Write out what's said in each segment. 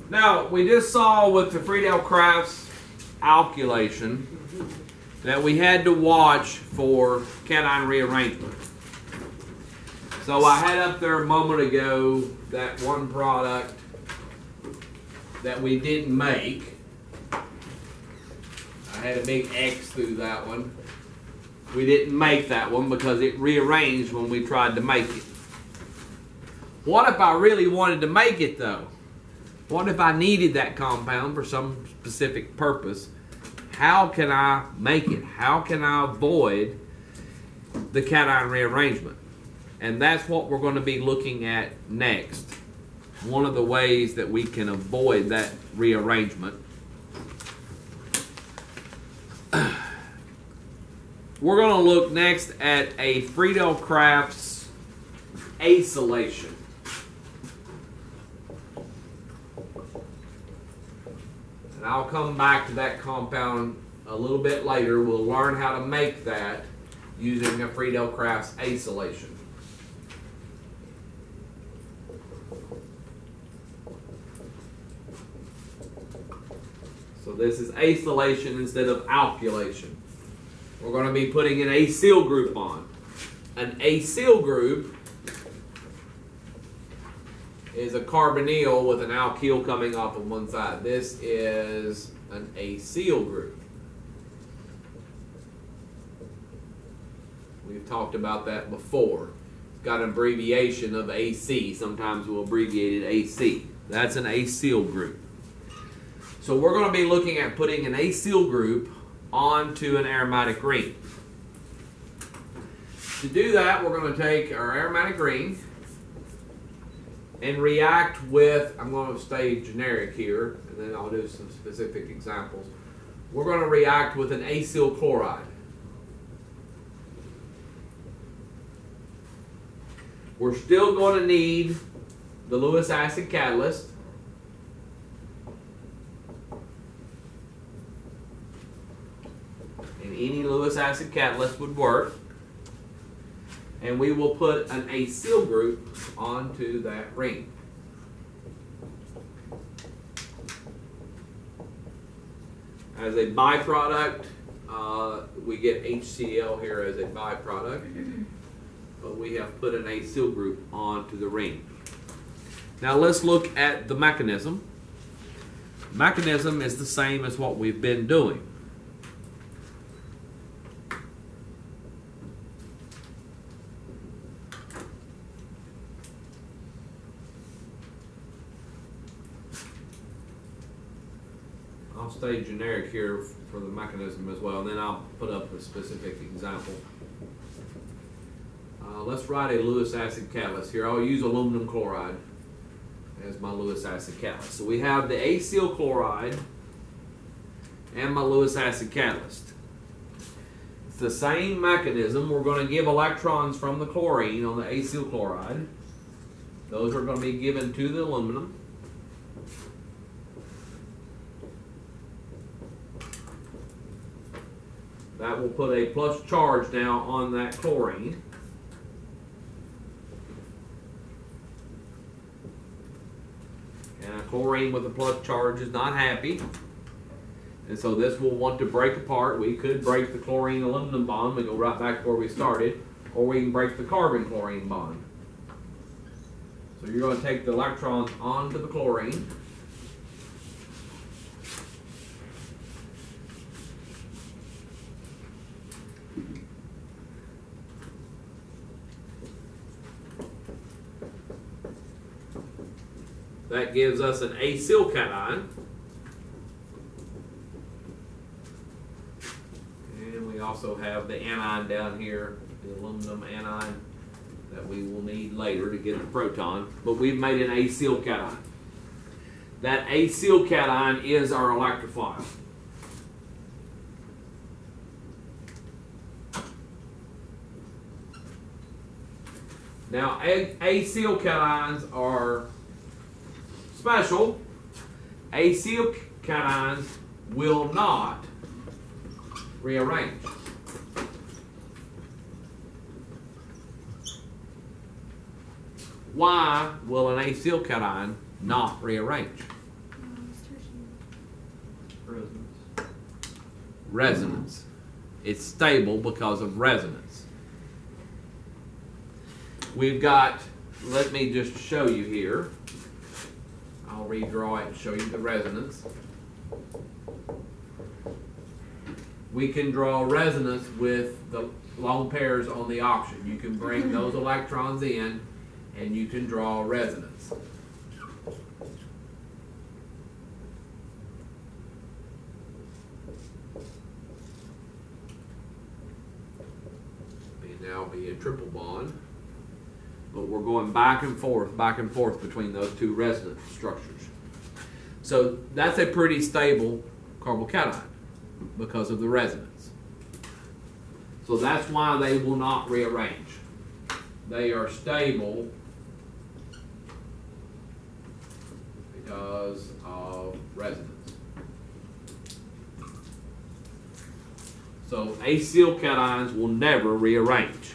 Now, we just saw with the Friedel-Crafts alkylation that we had to watch for cation rearrangement. So I had up there a moment ago that one product that we didn't make. I had a big X through that one. We didn't make that one because it rearranged when we tried to make it. What if I really wanted to make it though? What if I needed that compound for some specific purpose? How can I make it? How can I avoid the cation rearrangement? And that's what we're going to be looking at next. One of the ways that we can avoid that rearrangement. We're going to look next at a Friedel-Crafts acylation. And I'll come back to that compound a little bit later. We'll learn how to make that using a Friedel-Crafts acylation. So this is acylation instead of alkylation. We're going to be putting an acyl group on. An acyl group is a carbonyl with an alkyl coming off of one side. This is an acyl group. We've talked about that before. It's got an abbreviation of AC. Sometimes we'll abbreviate it AC. That's an acyl group. So we're going to be looking at putting an acyl group onto an aromatic ring. To do that, we're going to take our aromatic ring and react with, I'm going to stay generic here, and then I'll do some specific examples. We're going to react with an acyl chloride. We're still going to need the Lewis acid catalyst. And any Lewis acid catalyst would work. And we will put an acyl group onto that ring. As a byproduct, we get HCl here as a byproduct. But we have put an acyl group onto the ring. Now let's look at the mechanism. The mechanism is the same as what we've been doing. I'll stay generic here for the mechanism as well, and then I'll put up a specific example. Let's write a Lewis acid catalyst here. I'll use aluminum chloride as my Lewis acid catalyst. So we have the acyl chloride and my Lewis acid catalyst. It's the same mechanism. We're going to give electrons from the chlorine on the acyl chloride. Those are going to be given to the aluminum. That will put a plus charge now on that chlorine. And a chlorine with a plus charge is not happy. And so this will want to break apart. We could break the chlorine-aluminum bond. We go right back where we started. Or we can break the carbon-chlorine bond. So you're going to take the electrons onto the chlorine. That gives us an acyl cation. And we also have the anion down here, the aluminum anion that we will need later to get the proton. But we've made an acyl cation. That acyl cation is our electrophile. Now, acyl cations are special. Acyl cations will not rearrange. Why will an acyl cation not rearrange? Resonance. It's stable because of resonance. We've got, let me just show you here. I'll redraw it and show you the resonance. We can draw resonance with the lone pairs on the option. You can bring those electrons in and you can draw resonance. Now be a triple bond, but we're going back and forth between those two resonance structures. So that's a pretty stable carbocation because of the resonance. So that's why they will not rearrange. They are stable because of resonance. So acyl cations will never rearrange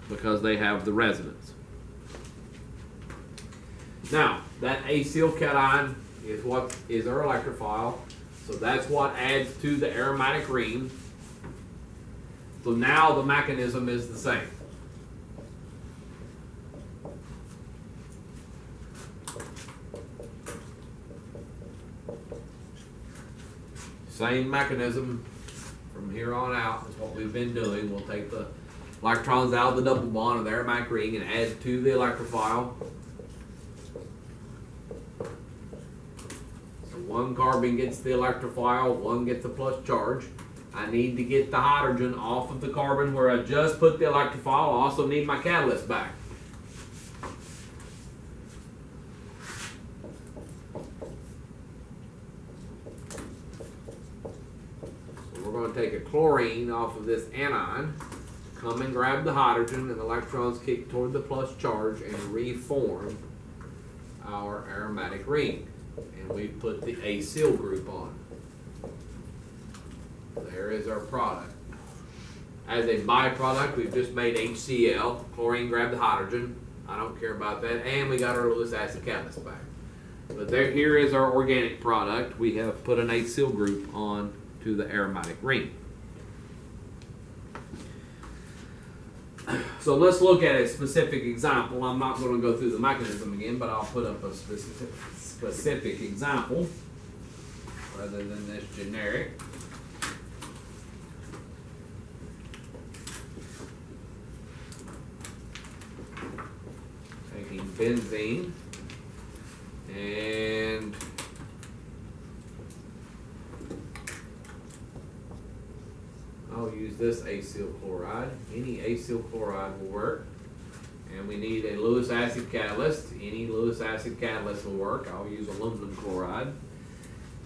because they have the resonance. Now, that acyl cation is what is our electrophile. So that's what adds to the aromatic ring. So now the mechanism is the same. Same mechanism from here on out is what we've been doing. We'll take the electrons out of the double bond of the aromatic ring and add it to the electrophile. So one carbon gets the electrophile, one gets the plus charge. I need to get the hydrogen off of the carbon where I just put the electrophile. I also need my catalyst back. We're going to take a chlorine off of this anion, come and grab the hydrogen, and the electrons kick toward the plus charge and reform our aromatic ring. And we put the acyl group on. There is our product. As a byproduct, we've just made HCl. Chlorine grabbed the hydrogen. I don't care about that. And we got our Lewis acid catalyst back. But there, here is our organic product. We have put an acyl group on to the aromatic ring. So let's look at a specific example. I'm not going to go through the mechanism again, but I'll put up a specific example rather than this generic. Taking benzene and I'll use this acyl chloride. Any acyl chloride will work. And we need a Lewis acid catalyst. Any Lewis acid catalyst will work. I'll use aluminum chloride.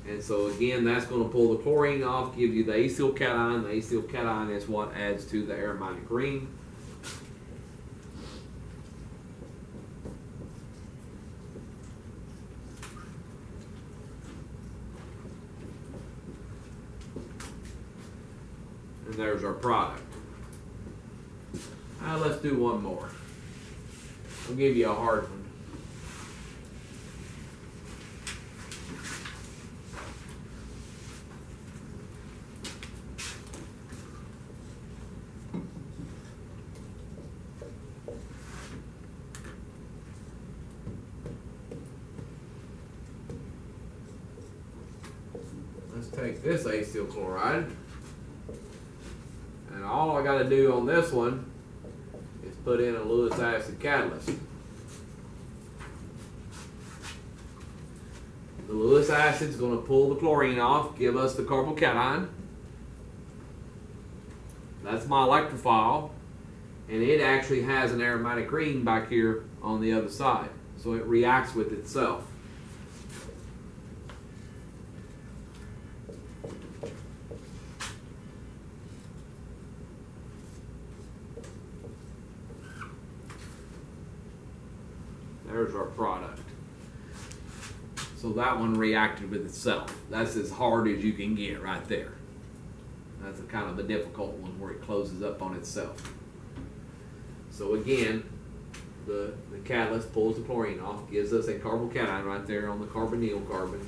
And so again, that's going to pull the chlorine off, give you the acyl cation. The acyl cation is what adds to the aromatic ring. And there's our product. Now let's do one more. I'll give you a hard one. Let's take this acyl chloride. And all I got to do on this one is put in a Lewis acid catalyst. The Lewis acid is going to pull the chlorine off, give us the carbocation. That's my electrophile. And it actually has an aromatic ring back here on the other side. So it reacts with itself. There's our product. So that one reacted with itself. That's as hard as you can get right there. That's a kind of a difficult one where it closes up on itself. So again, the catalyst pulls the chlorine off, gives us a carbocation right there on the carbonyl carbon.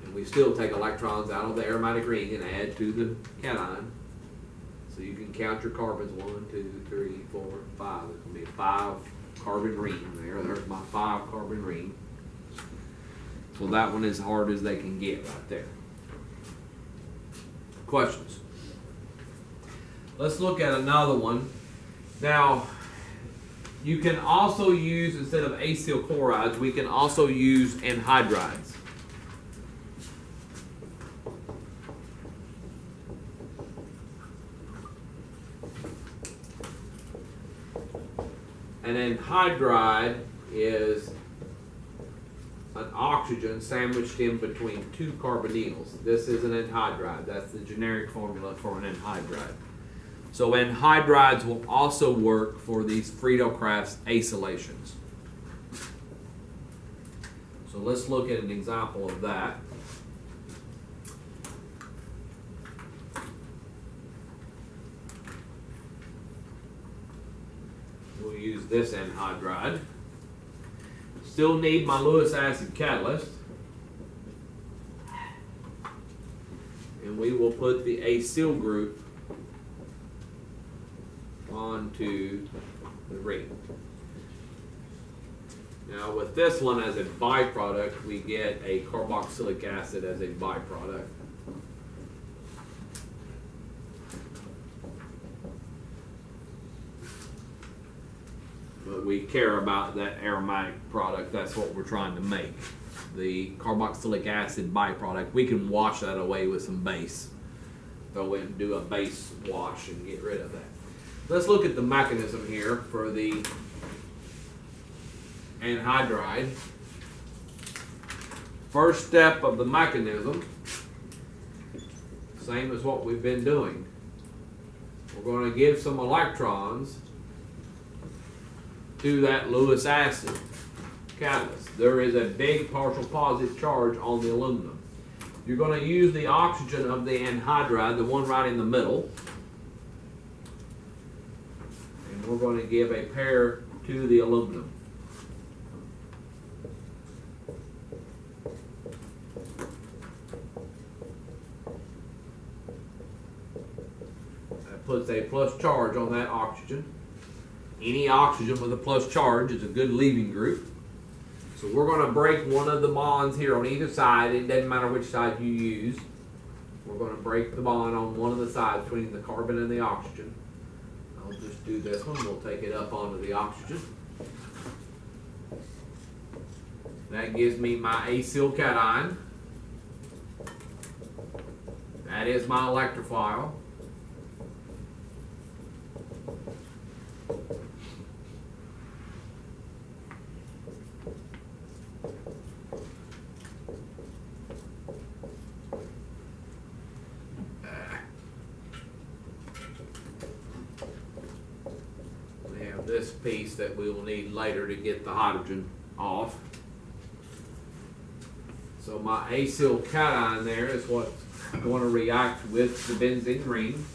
And we still take electrons out of the aromatic ring and add to the cation. So you can count your carbons, 1, 2, 3, 4, 5. There's going to be a 5 carbon ring there. There's my 5 carbon ring. So that one is hard as they can get right there. Questions? Let's look at another one. Now, you can also use, instead of acyl chlorides, we can also use anhydrides. An anhydride is an oxygen sandwiched in between 2 carbonyls. This is an anhydride. That's the generic formula for an anhydride. So anhydrides will also work for these Friedel-Crafts acylations. So let's look at an example of that. We'll use this anhydride. Still need my Lewis acid catalyst. And we will put the acyl group onto the ring. Now with this one as a byproduct, we get a carboxylic acid as a byproduct. But we care about that aromatic product. That's what we're trying to make. The carboxylic acid byproduct, we can wash that away with some base. Go in and do a base wash and get rid of that. Let's look at the mechanism here for the anhydride. First step of the mechanism, same as what we've been doing. We're going to give some electrons to that Lewis acid catalyst. There is a big partial positive charge on the aluminum. You're going to use the oxygen of the anhydride, the one right in the middle. And we're going to give a pair to the aluminum. That puts a plus charge on that oxygen. Any oxygen with a plus charge is a good leaving group. So we're going to break one of the bonds here on either side. It doesn't matter which side you use. We're going to break the bond on one of the sides between the carbon and the oxygen. I'll just do this one. We'll take it up onto the oxygen. That gives me my acyl cation. That is my electrophile. This piece that we will need later to get the hydrogen off. So my acyl cation there is what's going to react with the benzene ring.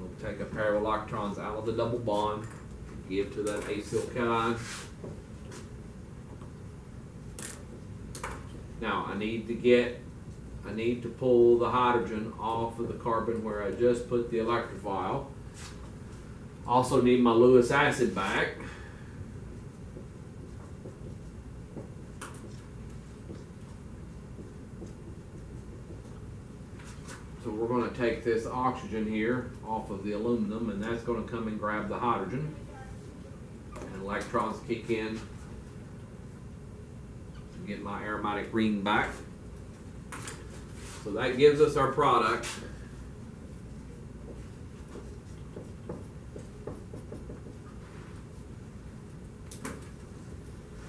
We'll take a pair of electrons out of the double bond. Give to that acyl cation. Now I need to pull the hydrogen off of the carbon where I just put the electrophile. Also need my Lewis acid back. So we're going to take this oxygen here off of the aluminum, and that's going to come and grab the hydrogen. And electrons kick in to get my aromatic ring back. So that gives us our product.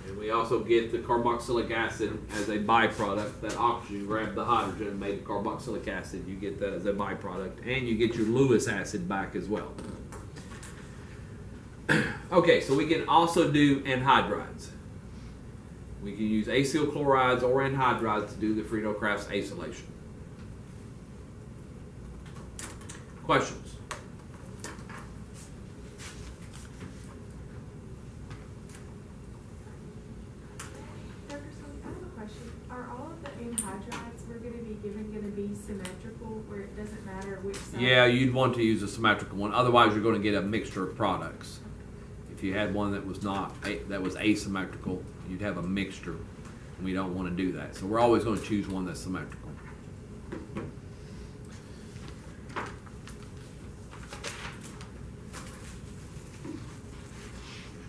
And we also get the carboxylic acid as a byproduct. That oxygen grabbed the hydrogen and made carboxylic acid. You get that as a byproduct. And you get your Lewis acid back as well. Okay, so we can also do anhydrides. We can use acyl chlorides or anhydrides to do the Friedel-Crafts acylation. Questions? Dr. Sully, I have a question. Are all of the anhydrides we're going to be given going to be symmetrical, where it doesn't matter which side? Yeah, you'd want to use a symmetrical one. Otherwise, you're going to get a mixture of products. If you had one that was asymmetrical, you'd have a mixture. And we don't want to do that. So we're always going to choose one that's symmetrical.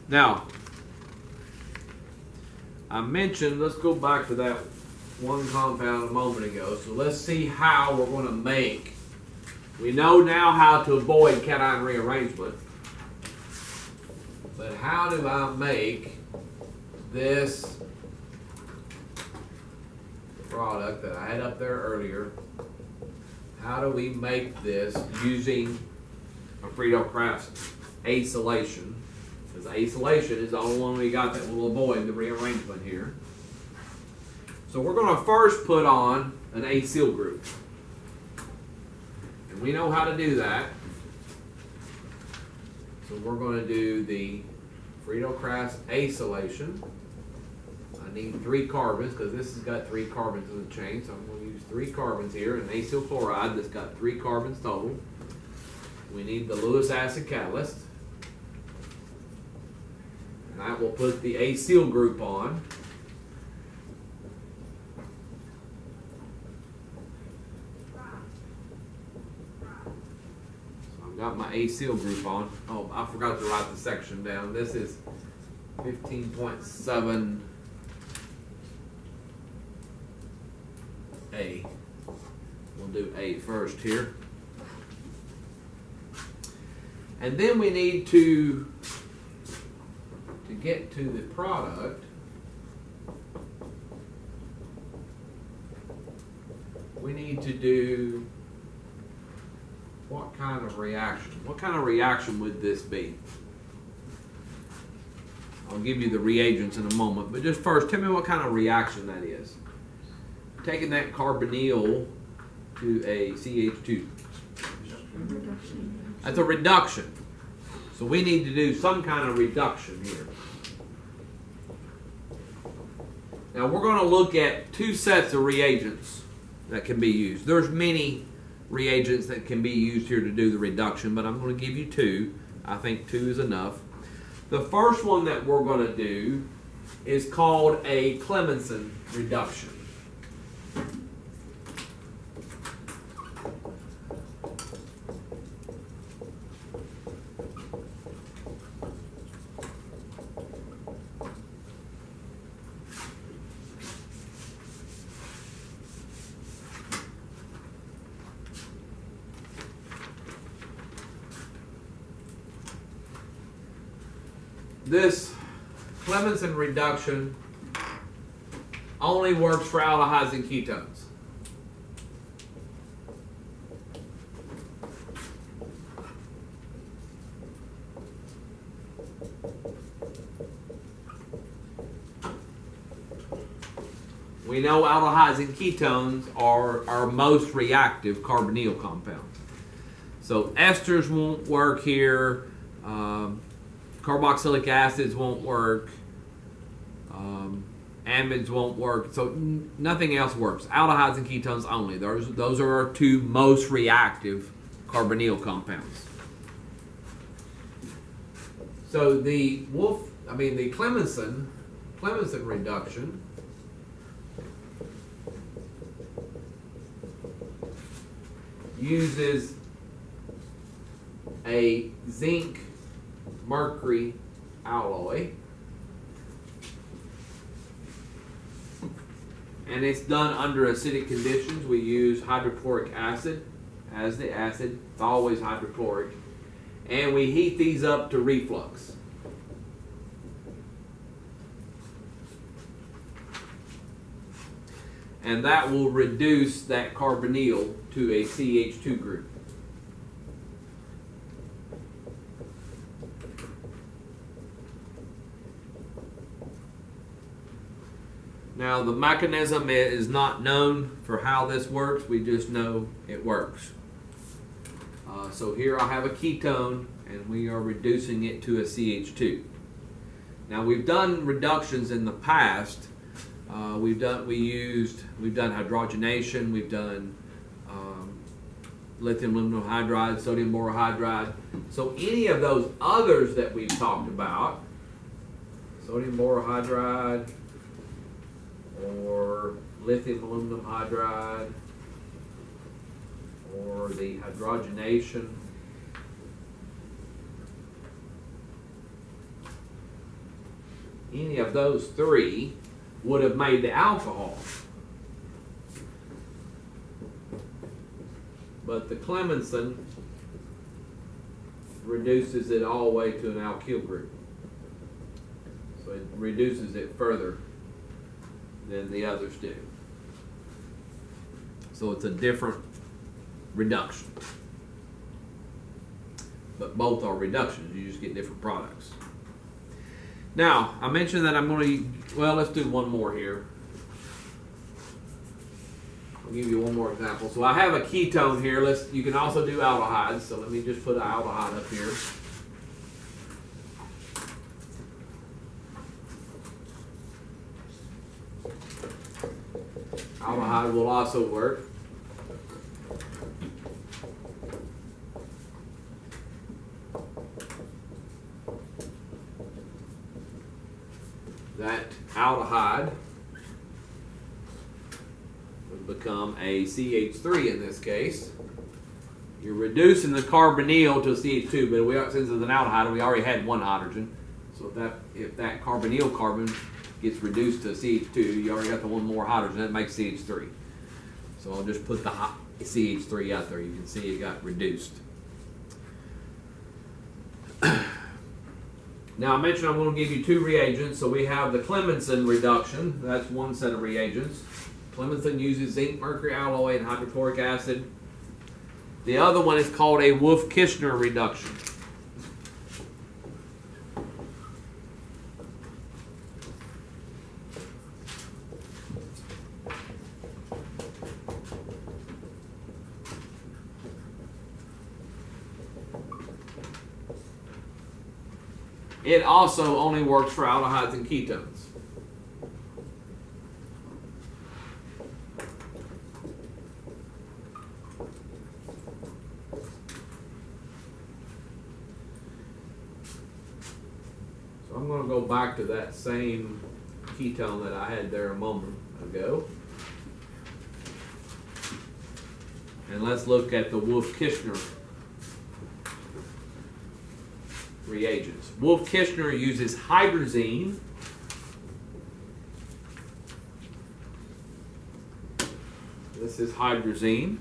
Now, I mentioned, let's go back to that one compound a moment ago. So let's see how we're going to make. We know now how to avoid cation rearrangement. But how do I make this product that I had up there earlier? How do we make this using a Friedel-Crafts acylation? Because acylation is the only one we got that will avoid the rearrangement here. So we're going to first put on an acyl group. And we know how to do that. So we're going to do the Friedel-Crafts acylation. I need 3 carbons because this has got 3 carbons in the chain. So I'm going to use 3 carbons here, an acyl chloride that's got 3 carbons total. We need the Lewis acid catalyst. And that will put the acyl group on. Got my acyl group on. Oh, I forgot to write the section down. This is 15.7A. We'll do A first here. And then we need to get to the product, we need to do what kind of reaction? What kind of reaction would this be? I'll give you the reagents in a moment, but just first, tell me what kind of reaction that is. Taking that carbonyl to a CH2. That's a reduction. So we need to do some kind of reduction here. Now we're going to look at 2 sets of reagents that can be used. There's many reagents that can be used here to do the reduction, but I'm going to give you 2. I think 2 is enough. The first one that we're going to do is called a Clemenson Reduction. This Clemenson reduction only works for aldehydes and ketones. We know aldehydes and ketones are our most reactive carbonyl compounds. So esters won't work here. Carboxylic acids won't work. Amides won't work. So nothing else works. Aldehydes and ketones only. Those are our 2 most reactive carbonyl compounds. So the Clemenson reduction uses a zinc mercury alloy, and it's done under acidic conditions. We use hydrochloric acid as the acid. It's always hydrochloric, and we heat these up to reflux. And that will reduce that carbonyl to a CH2 group. Now the mechanism is not known for how this works, we just know it works. So here I have a ketone and we are reducing it to a CH2. Now we've done reductions in the past. We've done hydrogenation, we've done lithium aluminum hydride, sodium borohydride. So any of those others that we've talked about, sodium borohydride or lithium aluminum hydride or the hydrogenation, any of those three would have made the alcohol. But the Clemenson reduces it all the way to an alkyl group. So it reduces it further than the others do. So it's a different reduction. But both are reductions, you just get different products. Now, I mentioned that I'm going to, well, let's do one more here. I'll give you one more example. So I have a ketone here. You can also do aldehydes. So let me just put an aldehyde up here. Aldehyde will also work. That aldehyde would become a CH3 in this case. You're reducing the carbonyl to CH2, but since it's an aldehyde, we already had one hydrogen. So if that carbonyl carbon gets reduced to CH2, you already got the one more hydrogen, that makes CH3. So I'll just put the CH3 out there. You can see it got reduced. Now I mentioned I'm going to give you two reagents. So we have the Clemenson Reduction. That's one set of reagents. Clemenson uses zinc, mercury alloy, and hydrochloric acid. The other one is called a Wolff-Kishner reduction. It also only works for aldehydes and ketones. So I'm going to go back to that same ketone that I had there a moment ago. And let's look at the Wolff-Kishner reagents. Wolff-Kishner uses hydrazine, this is hydrazine,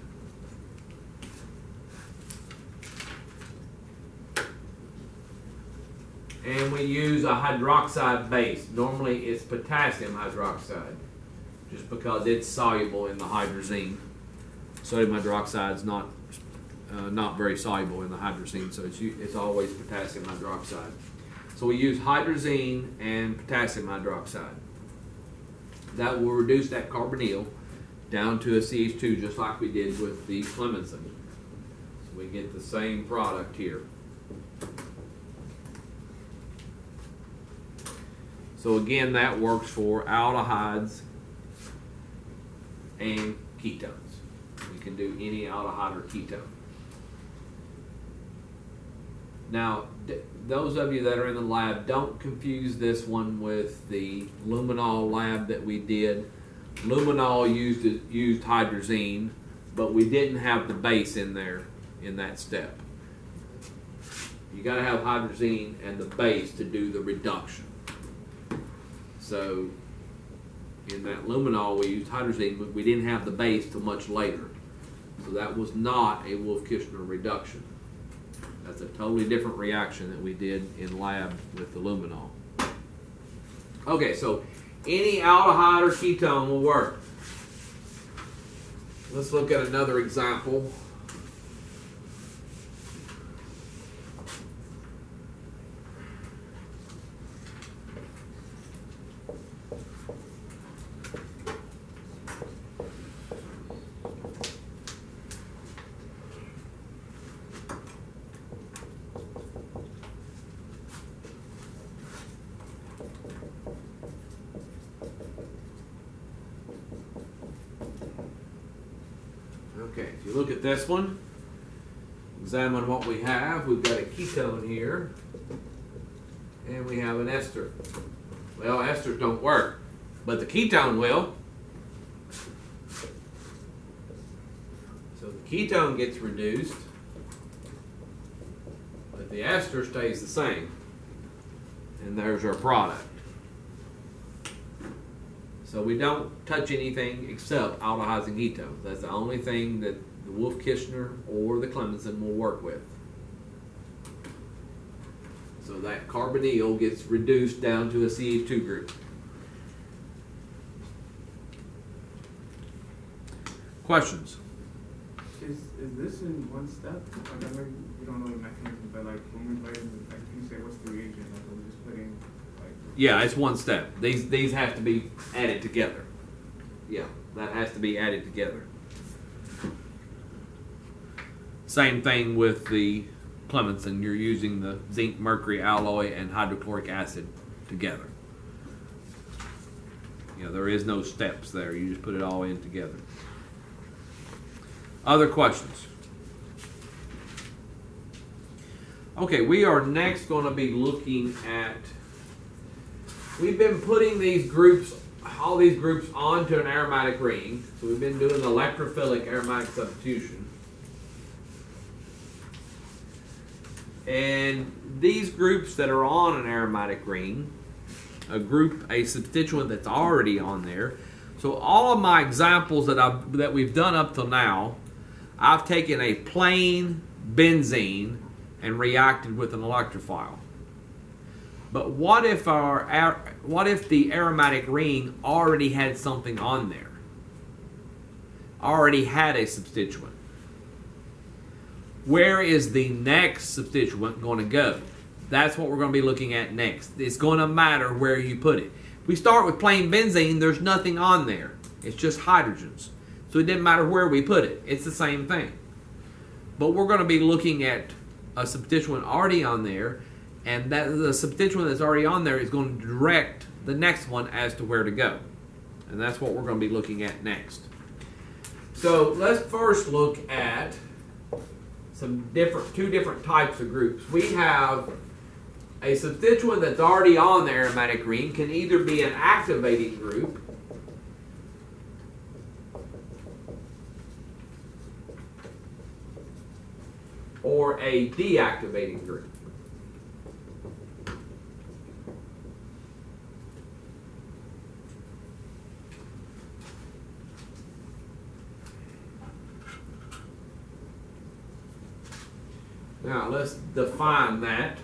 and we use a hydroxide base. Normally it's potassium hydroxide, just because it's soluble in the hydrazine. Sodium hydroxide is not very soluble in the hydrazine, so it's always potassium hydroxide. So we use hydrazine and potassium hydroxide. That will reduce that carbonyl down to a CH2, just like we did with the Clemenson. So we get the same product here. So again, that works for aldehydes and ketones. You can do any aldehyde or ketone. Now, those of you that are in the lab, don't confuse this one with the luminol lab that we did. Luminol used hydrazine, but we didn't have the base in there in that step. You got to have hydrazine and the base to do the reduction. So in that luminol we used hydrazine, but we didn't have the base till much later. So that was not a Wolff-Kishner reduction. That's a totally different reaction that we did in lab with the luminol. Okay, so any aldehyde or ketone will work. Let's look at another example. Okay, if you look at this one, examine what we have. We've got a ketone here, and we have an ester. Well, esters don't work, but the ketone will. So the ketone gets reduced, but the ester stays the same. And there's our product. So we don't touch anything except aldehydes and ketones. That's the only thing that the Wolff-Kishner or the Clemenson will work with. So that carbonyl gets reduced down to a CH2 group. Questions? Is this in one step? Like, I know we don't know the mechanism, but like when we play, like you say, what's the reagent? Like we're just putting like. Yeah, it's one step. These have to be added together. Yeah, that has to be added together. Same thing with the Clemenson. You're using the zinc mercury alloy and hydrochloric acid together. You know, there is no steps there. You just put it all in together. Other questions? Okay, we are next going to be looking at, we've been putting these groups, all these groups onto an aromatic ring. So we've been doing electrophilic aromatic substitution. And these groups that are on an aromatic ring, a substituent that's already on there. So all of my examples that we've done up till now, I've taken a plain benzene and reacted with an electrophile. But what if the aromatic ring already had something on there? Already had a substituent. Where is the next substituent going to go? That's what we're going to be looking at next. It's going to matter where you put it. If we start with plain benzene, there's nothing on there. It's just hydrogens. So it didn't matter where we put it. It's the same thing. But we're going to be looking at a substituent already on there, and that the substituent that's already on there is going to direct the next one as to where to go. And that's what we're going to be looking at next. So let's first look at two different types of groups. We have a substituent that's already on the aromatic ring, can either be an activating group or a deactivating group. Now let's define that.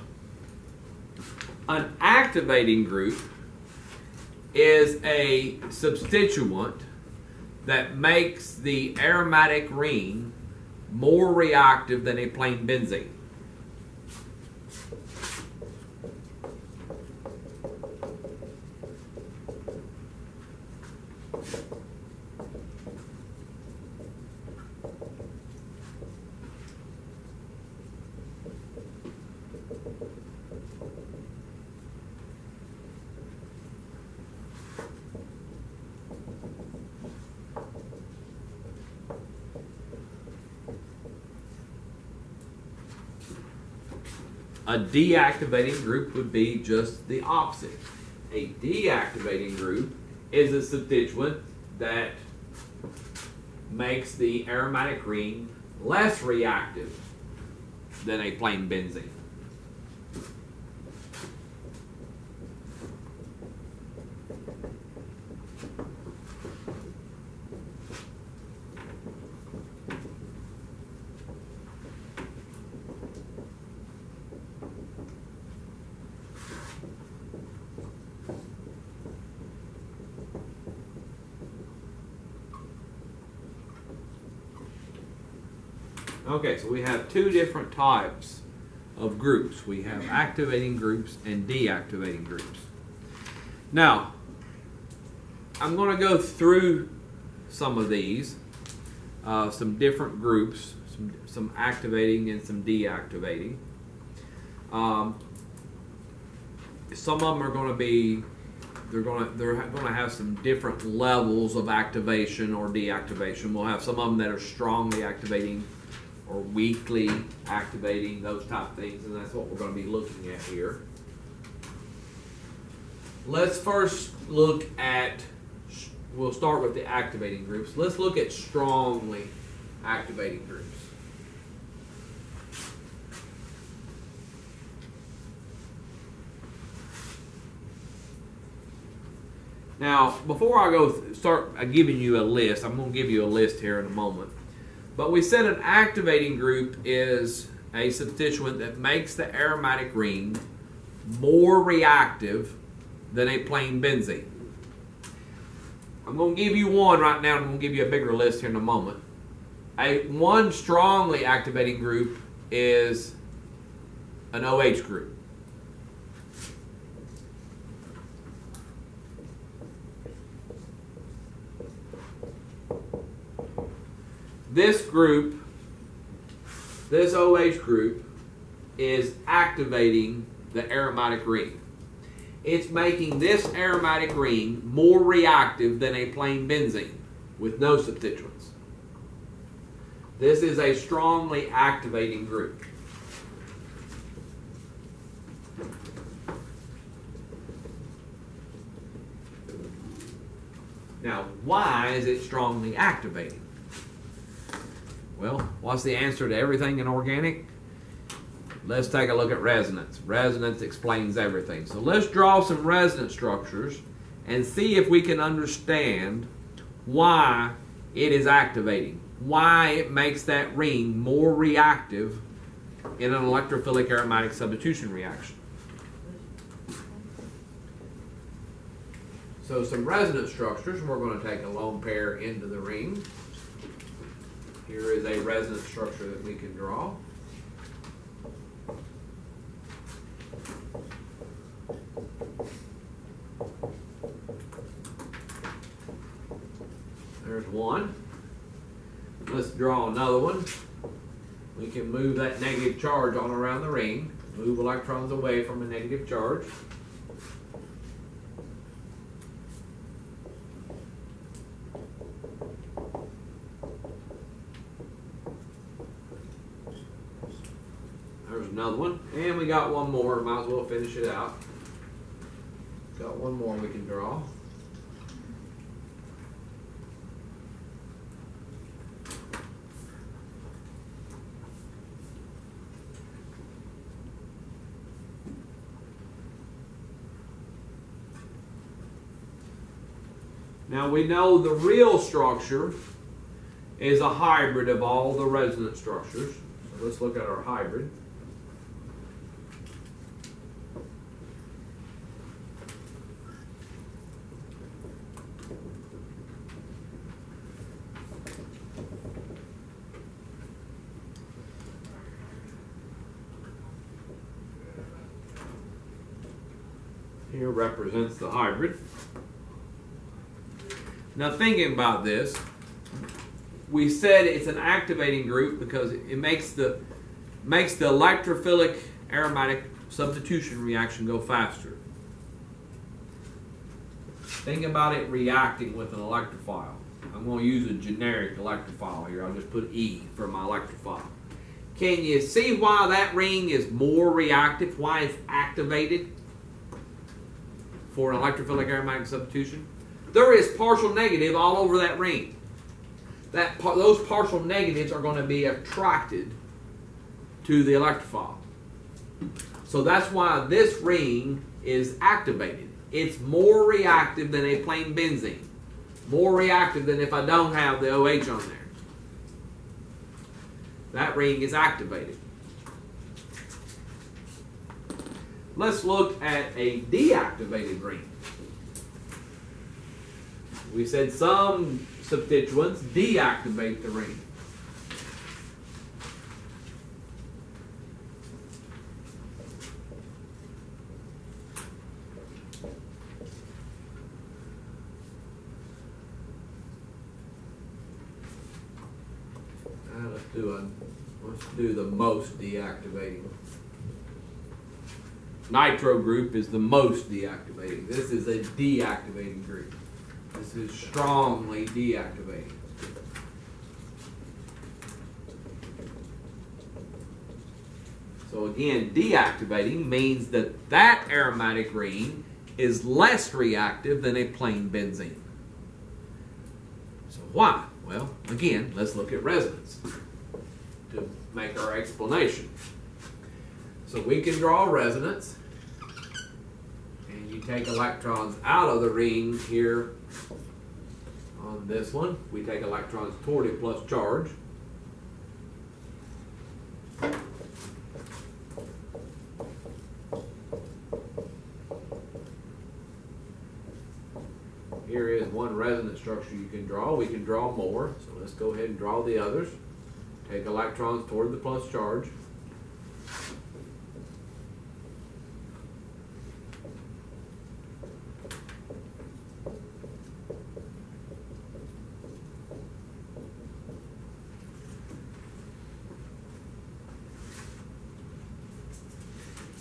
An activating group is a substituent that makes the aromatic ring more reactive than a plain benzene. A deactivating group would be just the opposite. A deactivating group is a substituent that makes the aromatic ring less reactive than a plain benzene. Okay, so we have two different types of groups. We have activating groups and deactivating groups. Now, I'm going to go through some of these, some different groups, some activating and some deactivating. Some of them are going to be they're gonna have some different levels of activation or deactivation. We'll have some of them that are strongly activating or weakly activating, those type of things, and that's what we're going to be looking at here. Let's first look at, we'll start with the activating groups. Let's look at strongly activating groups. Now, before I start giving you a list, I'm going to give you a list here in a moment. But we said an activating group is a substituent that makes the aromatic ring more reactive than a plain benzene. I'm going to give you one right now, and I'm going to give you a bigger list here in a moment. One strongly activating group is an OH group. This group, this OH group, is activating the aromatic ring. It's making this aromatic ring more reactive than a plain benzene with no substituents. This is a strongly activating group. Now, why is it strongly activating? Well, what's the answer to everything in organic? Let's take a look at resonance. Resonance explains everything. So let's draw some resonance structures and see if we can understand why it is activating, why it makes that ring more reactive in an electrophilic aromatic substitution reaction. So some resonance structures, and we're going to take a lone pair into the ring. Here is a resonance structure that we can draw. There's one. Let's draw another one. We can move that negative charge on around the ring, move electrons away from a negative charge. There's another one. And we got one more. Might as well finish it out. Got one more we can draw. Now we know the real structure is a hybrid of all the resonance structures. So let's look at our hybrid. Here represents the hybrid. Now thinking about this, we said it's an activating group because it makes the electrophilic aromatic substitution reaction go faster. Think about it reacting with an electrophile. I'm going to use a generic electrophile here. I'll just put E for my electrophile. Can you see why that ring is more reactive? Why it's activated for an electrophilic aromatic substitution? There is partial negative all over that ring. Those partial negatives are going to be attracted to the electrophile. So that's why this ring is activated. It's more reactive than a plain benzene. More reactive than if I don't have the OH on there. That ring is activated. Let's look at a deactivated ring. We said some substituents deactivate the ring. Let's do the most deactivating. nitro group is the most deactivating. This is a deactivating group. This is strongly deactivating. So again, deactivating means that that aromatic ring is less reactive than a plain benzene. So why? Well, again, let's look at resonance to make our explanation. So we can draw resonance, and you take electrons out of the ring here on this one. We take electrons toward it plus charge. Here is one resonance structure you can draw. We can draw more, so let's go ahead and draw the others. Take electrons toward the plus charge.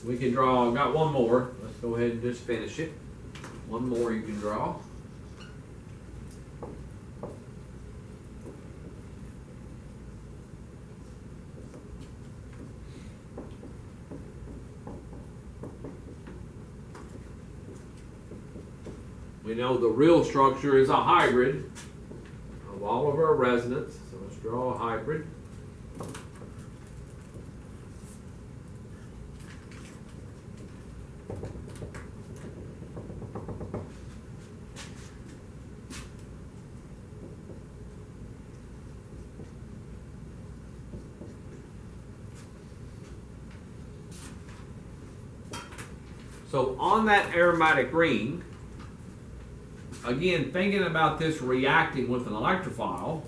We can draw, I've got one more. Let's go ahead and just finish it. One more you can draw. We know the real structure is a hybrid of all of our resonance. So let's draw a hybrid. So on that aromatic ring, again, thinking about this reacting with an electrophile,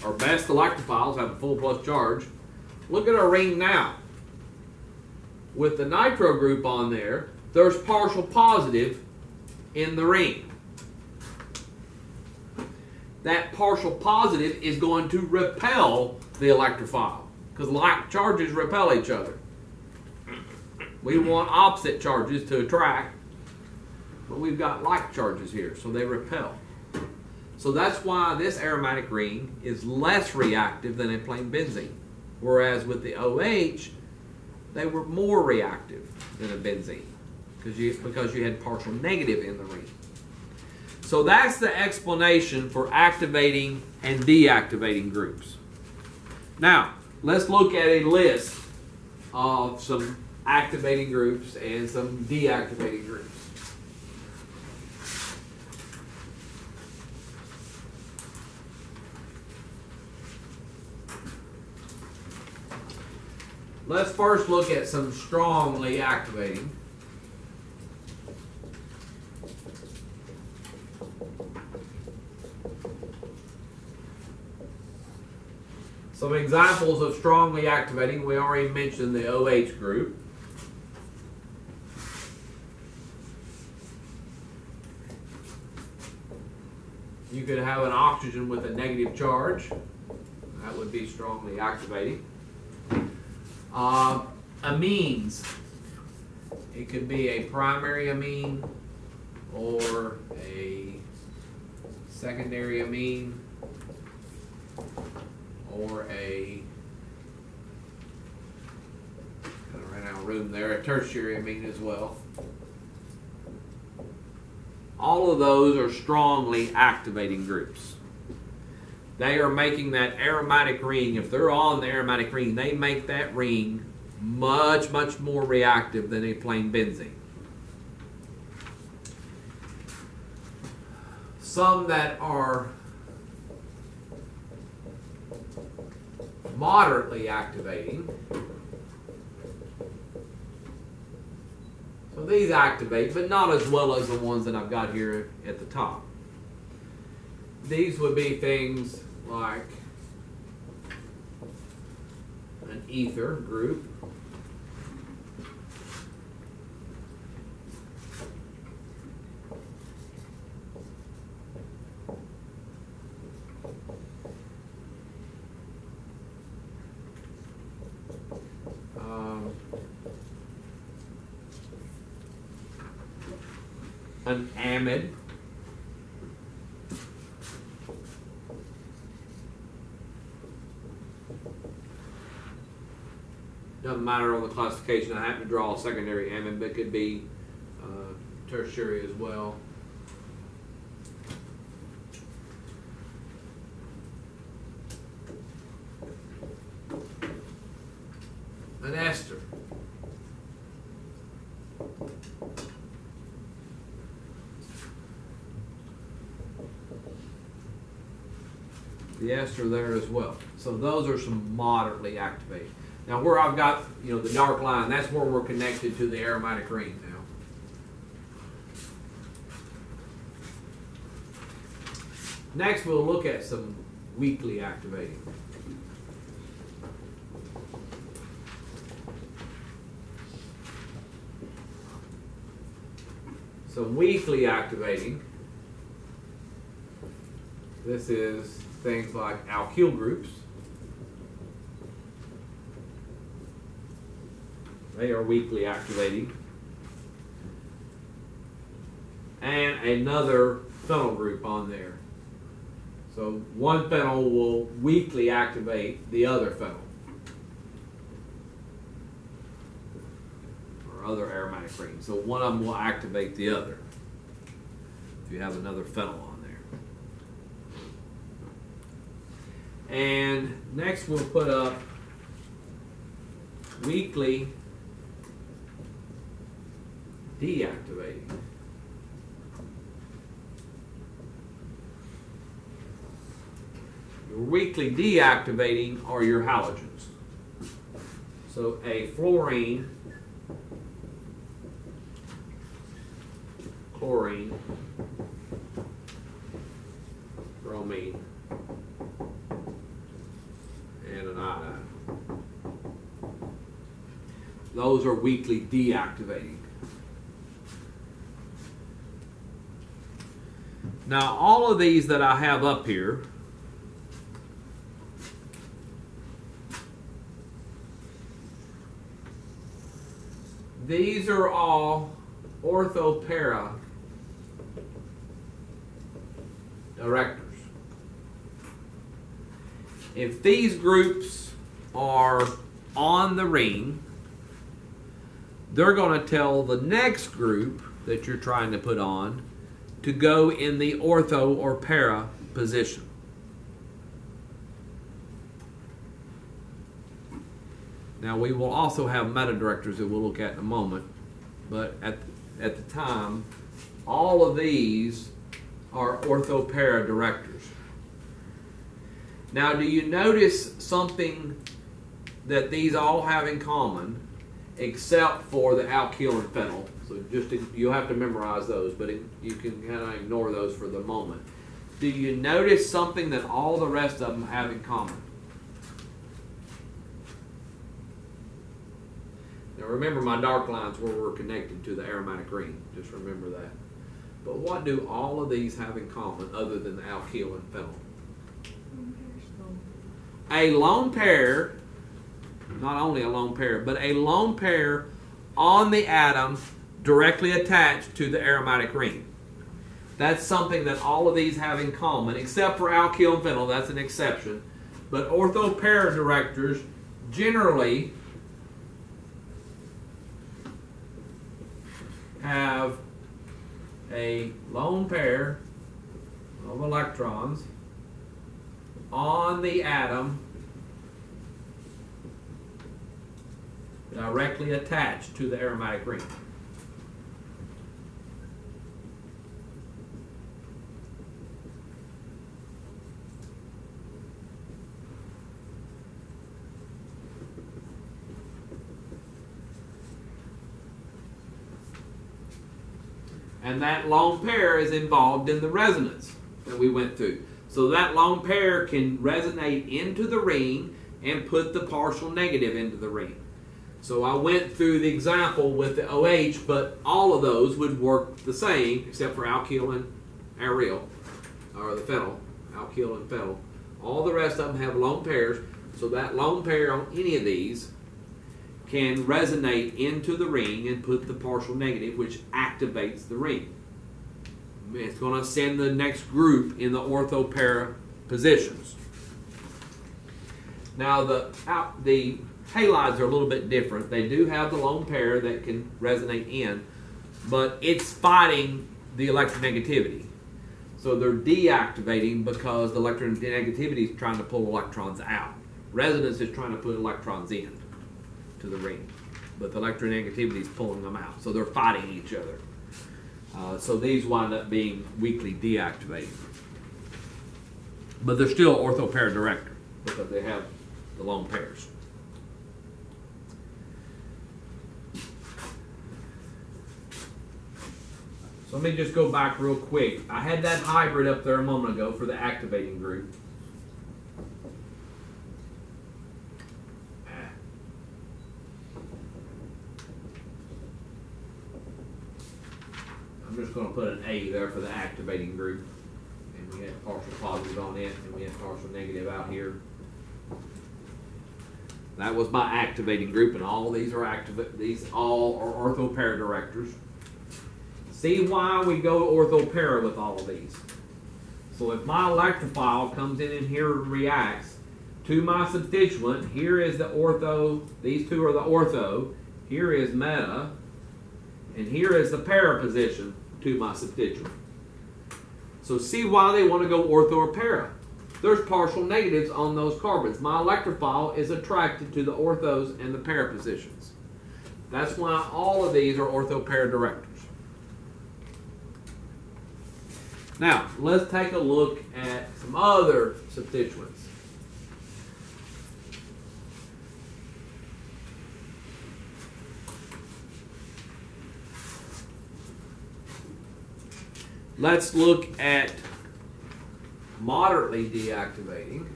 our best electrophiles have a full plus charge. Look at our ring now. With the nitro group on there, there's partial positive in the ring. That partial positive is going to repel the electrophile because like charges repel each other. We want opposite charges to attract, but we've got like charges here, so they repel. So that's why this aromatic ring is less reactive than a plain benzene. Whereas with the OH, they were more reactive than a benzene because you had partial negative in the ring. So that's the explanation for activating and deactivating groups. Now, let's look at a list of some activating groups and some deactivating groups. Let's first look at some strongly activating. Some examples of strongly activating, we already mentioned the OH group. You could have an oxygen with a negative charge. That would be strongly activating. Amines. It could be a primary amine or a secondary amine or a, kind of ran out of room there, a tertiary amine as well. All of those are strongly activating groups. They are making that aromatic ring, if they're on the aromatic ring, they make that ring much, much more reactive than a plain benzene. Some that are moderately activating. So these activate, but not as well as the ones that I've got here at the top. These would be things like an ether group. an amide. Doesn't matter on the classification. I happen to draw a secondary amide, but it could be tertiary as well. An ester. The ester there as well. So those are some moderately activated. Now where I've got, the dark line, that's where we're connected to the aromatic ring now. Next we'll look at some weakly activating. So weakly activating, this is things like alkyl groups. They are weakly activating. And another phenyl group on there. So one phenyl will weakly activate the other phenyl. Or other aromatic ring. So one of them will activate the other. If you have another phenyl on there. And next we'll put up weakly deactivating. Your weakly deactivating are your halogens. So a fluorine, chlorine, bromine, and an iodine. Those are weakly deactivating. Now all of these that I have up here these are all orthopara directors. If these groups are on the ring, they're going to tell the next group that you're trying to put on to go in the ortho or para position. Now we will also have meta-directors that we'll look at in a moment, but at the time, all of these are ortho-para directors. Now do you notice something that these all have in common, except for the alkyl and phenyl? So you'll have to memorize those, but you can kind of ignore those for the moment. Do you notice something that all the rest of them have in common? Now remember my dark lines where we're connected to the aromatic ring. Just remember that. But what do all of these have in common other than the alkyl and phenyl? A lone pair, not only a lone pair, but a lone pair on the atom directly attached to the aromatic ring. That's something that all of these have in common, except for alkyl and phenyl. That's an exception. But ortho-para directors generally have a lone pair of electrons on the atom directly attached to the aromatic ring. And that lone pair is involved in the resonance that we went through. So that lone pair can resonate into the ring and put the partial negative into the ring. So I went through the example with the OH, but all of those would work the same except for alkyl and aryl, or the phenyl, alkyl and phenyl. All the rest of them have lone pairs, so that lone pair on any of these can resonate into the ring and put the partial negative, which activates the ring. it's going to send the next group in the ortho-para positions. Now the halides are a little bit different. They do have the lone pair that can resonate in, but it's fighting the electronegativity. So they're deactivating because the electronegativity is trying to pull electrons out. Resonance is trying to put electrons in to the ring, but the electronegativity is pulling them out. So they're fighting each other. So these wind up being weakly deactivating. But they're still ortho-para director because they have the lone pairs. So let me just go back real quick. I had that hybrid up there a moment ago for the activating group. I'm just going to put an A there for the activating group. And we had partial positive on it, and we had partial negative out here. That was my activating group, and all these are these all are ortho-para directors. See why we go ortho-para with all of these. So if my electrophile comes in here and reacts to my substituent, here is the ortho, these two are the ortho, here is meta, and here is the para position to my substituent. So see why they want to go ortho or para. There's partial negatives on those carbons. My electrophile is attracted to the orthos and the para positions. That's why all of these are ortho-para directors. Now, let's take a look at some other substituents. Let's look at moderately deactivating.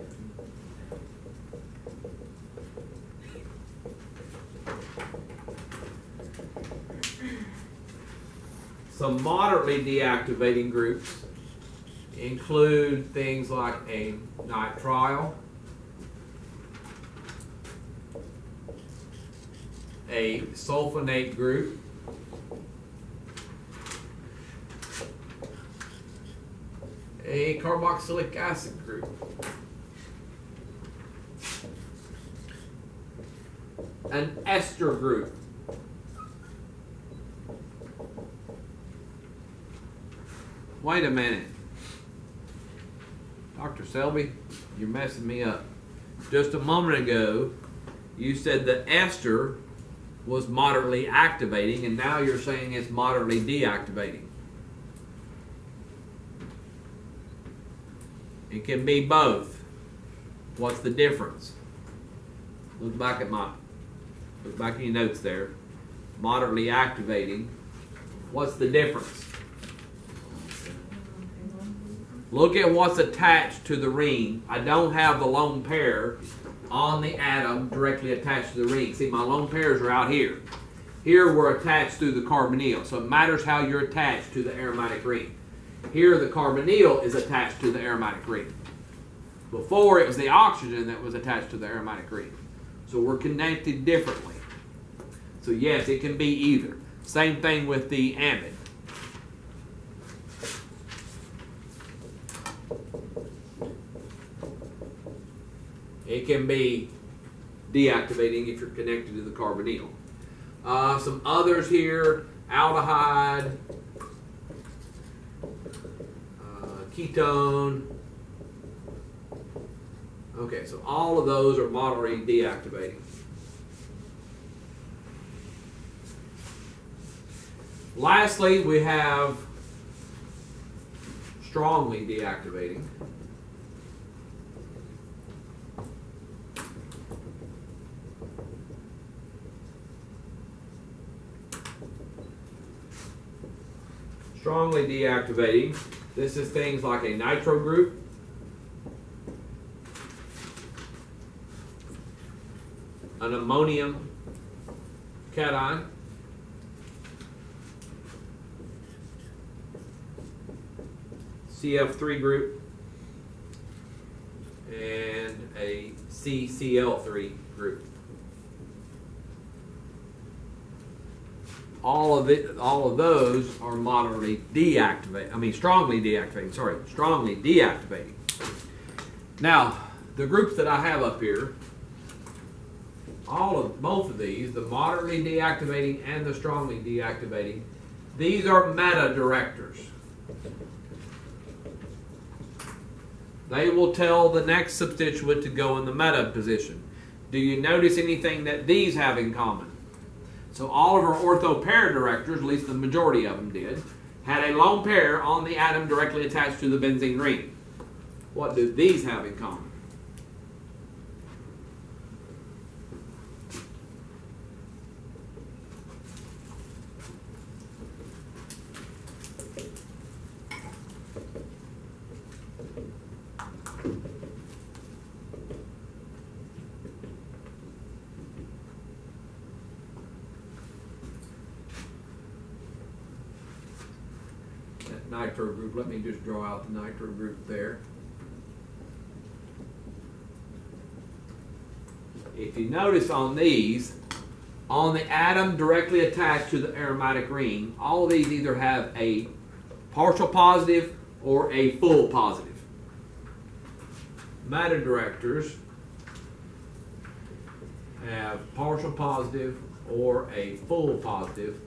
Some moderately deactivating groups include things like a nitrile, a sulfonate group, a carboxylic acid group, an ester group, wait a minute, Dr. Selby, you're messing me up. Just a moment ago, you said the ester was moderately activating, and now you're saying it's moderately deactivating. It can be both. What's the difference? Look back in your notes there. Moderately activating. What's the difference? Look at what's attached to the ring. I don't have the lone pair on the atom directly attached to the ring. See, my lone pairs are out here. Here we're attached through the carbonyl, so it matters how you're attached to the aromatic ring. Here the carbonyl is attached to the aromatic ring. Before it was the oxygen that was attached to the aromatic ring. So we're connected differently. So yes, it can be either. Same thing with the amide. It can be deactivating if you're connected to the carbonyl. Some others here, aldehyde, ketone. Okay, so all of those are moderately deactivating. Lastly, we have strongly deactivating. Strongly deactivating. This is things like a nitro group, an ammonium cation, CF3 group, and a CCl3 group. all of those are moderately deactivating. I mean, strongly deactivating. Sorry, strongly deactivating. Now, the groups that I have up here, both of these, the moderately deactivating and the strongly deactivating, these are meta directors. They will tell the next substituent to go in the meta position. Do you notice anything that these have in common? So all of our ortho pair directors, at least the majority of them did, had a lone pair on the atom directly attached to the benzene ring. What do these have in common? Nitro group. Let me just draw out the nitro group there. If you notice on these, on the atom directly attached to the aromatic ring, all of these either have a partial positive or a full positive. Meta directors have partial positive or a full positive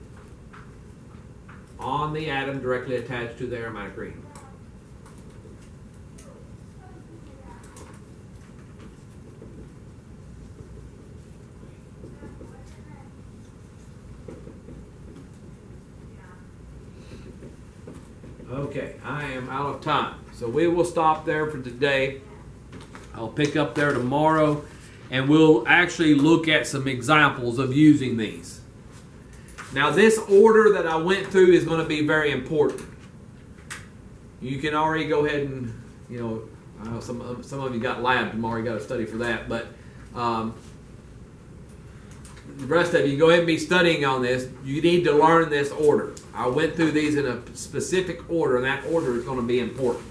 on the atom directly attached to the aromatic ring. Okay, I am out of time. So we will stop there for today. I'll pick up there tomorrow and we'll actually look at some examples of using these. Now this order that I went through is going to be very important. You can already go ahead and, you know, I know some of you got lab tomorrow, you got to study for that, but the rest of you go ahead and be studying on this. You need to learn this order. I went through these in a specific order, and that order is going to be important.